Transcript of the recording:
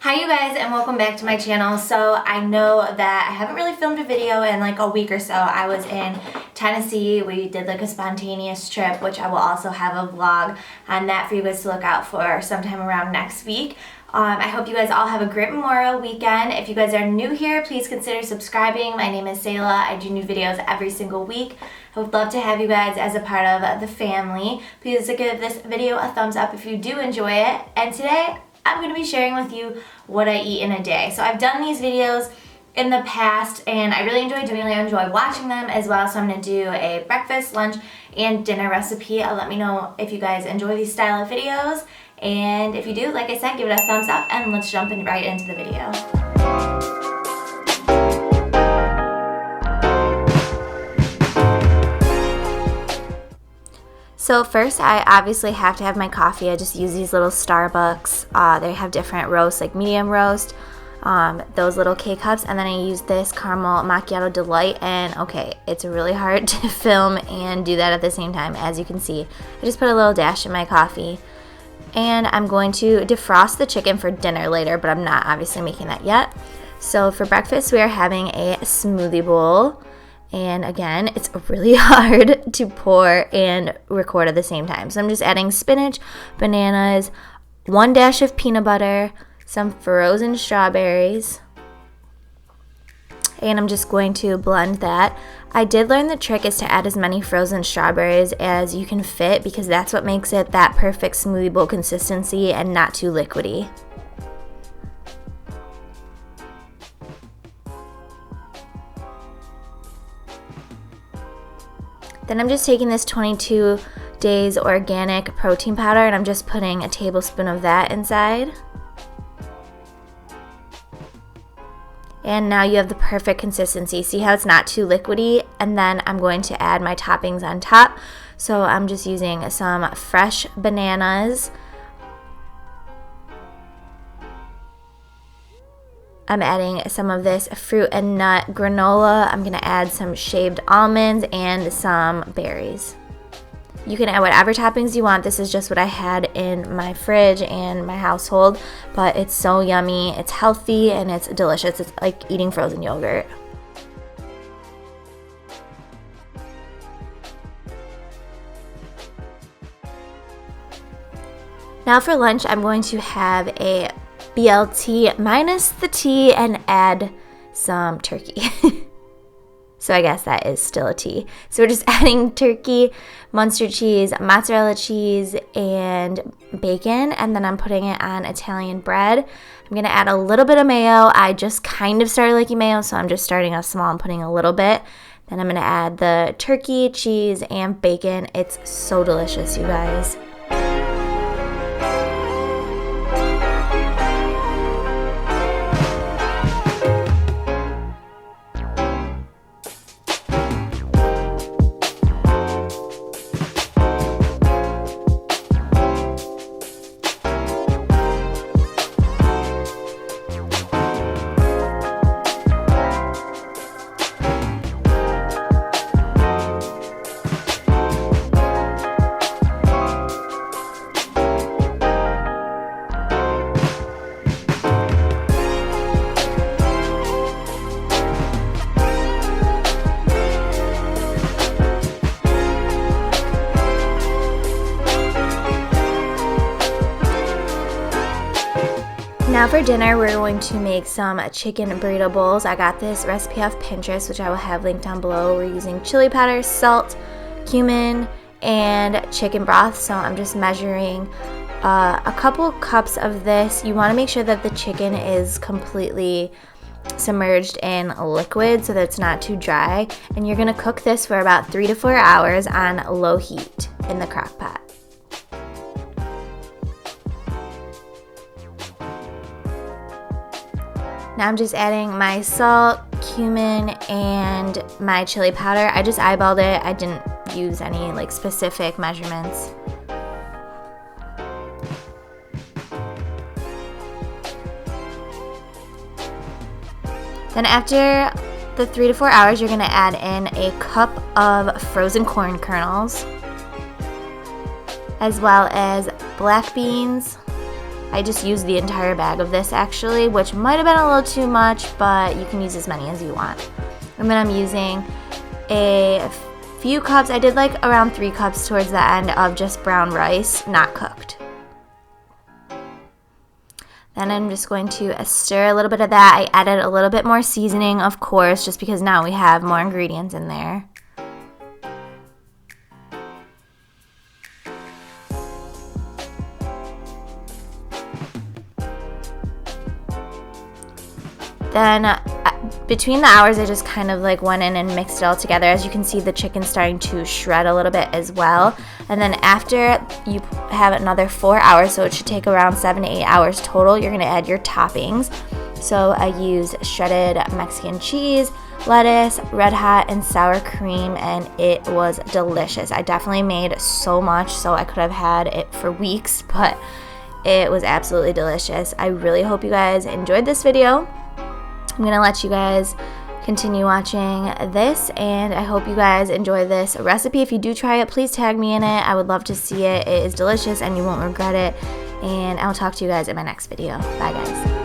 Hi you guys, and welcome back to my channel. So I know that I haven't really filmed a video in like a week or so. I was in Tennessee. We did like a spontaneous trip, which I will also have a vlog on that for you guys to look out for sometime around next week. I hope you guys all have a great Memorial weekend. If you guys are new here, please consider subscribing. My name is Selah. I do new videos every single week. I would love to have you guys as a part of the family. Please give this video a thumbs up if you do enjoy it. And today, I'm going to be sharing with you what I eat in a day. So I've done these videos in the past and I really enjoy doing them. I enjoy watching them as well. So I'm going to do a breakfast, lunch, and dinner recipe. Let me know if you guys enjoy these style of videos. And if you do, like I said, give it a thumbs up and let's jump right into the video. So first, I obviously have to have my coffee. I just use these little Starbucks. They have different roasts, like medium roast, those little K-cups, and then I use this caramel macchiato delight. And okay, it's really hard to film and do that at the same time. As you can see, I just put a little dash in my coffee. And I'm going to defrost the chicken for dinner later, but I'm not obviously making that yet. So for breakfast, we are having a smoothie bowl. And again, it's really hard to pour and record at the same time. So I'm just adding spinach, bananas, 1 dash of peanut butter, some frozen strawberries, and I'm just going to blend that. I did learn the trick is to add as many frozen strawberries as you can fit because that's what makes it that perfect smoothie bowl consistency and not too liquidy. Then I'm just taking this 22 days organic protein powder and I'm just putting a tablespoon of that inside. And now you have the perfect consistency. See how it's not too liquidy? And then I'm going to add my toppings on top. So I'm just using some fresh bananas. I'm adding some of this fruit and nut granola. I'm gonna add some shaved almonds and some berries. You can add whatever toppings you want. This is just what I had in my fridge and my household, but it's so yummy, it's healthy, and it's delicious. It's like eating frozen yogurt. Now for lunch, I'm going to have a BLT minus the tea and add some turkey. So I guess that is still a tea. So we're just adding turkey, Munster cheese, mozzarella cheese, and bacon, and then I'm putting it on Italian bread. I'm gonna add a little bit of mayo. I just kind of started liking mayo, so I'm just starting off small and putting a little bit. Then I'm gonna add the turkey, cheese, and bacon. It's so delicious, you guys. Now for dinner, we're going to make some chicken burrito bowls. I got this recipe off Pinterest, which I will have linked down below. We're using chili powder, salt, cumin, and chicken broth. So I'm just measuring a couple cups of this. You want to make sure that the chicken is completely submerged in liquid so that it's not too dry. And you're going to cook this for about 3 to 4 hours on low heat in the crock pot. Now I'm just adding my salt, cumin, and my chili powder. I just eyeballed it. I didn't use any like specific measurements. Then after the 3 to 4 hours, you're gonna add in a cup of frozen corn kernels, as well as black beans, I just used the entire bag of this actually, which might have been a little too much, but you can use as many as you want. And then I'm using a few cups. I did like around 3 cups towards the end of just brown rice, not cooked. Then I'm just going to stir a little bit of that. I added a little bit more seasoning, of course, just because now we have more ingredients in there. Then between the hours, I just kind of like went in and mixed it all together. As you can see, the chicken's starting to shred a little bit as well. And then after you have another 4 hours, so it should take around 7 to 8 hours total, you're gonna add your toppings. So I used shredded Mexican cheese, lettuce, red hot and sour cream, and it was delicious. I definitely made so much, so I could have had it for weeks, but it was absolutely delicious. I really hope you guys enjoyed this video. I'm gonna let you guys continue watching this, and I hope you guys enjoy this recipe. If you do try it, please tag me in it. I would love to see it. It is delicious and you won't regret it. And I'll talk to you guys in my next video. Bye guys.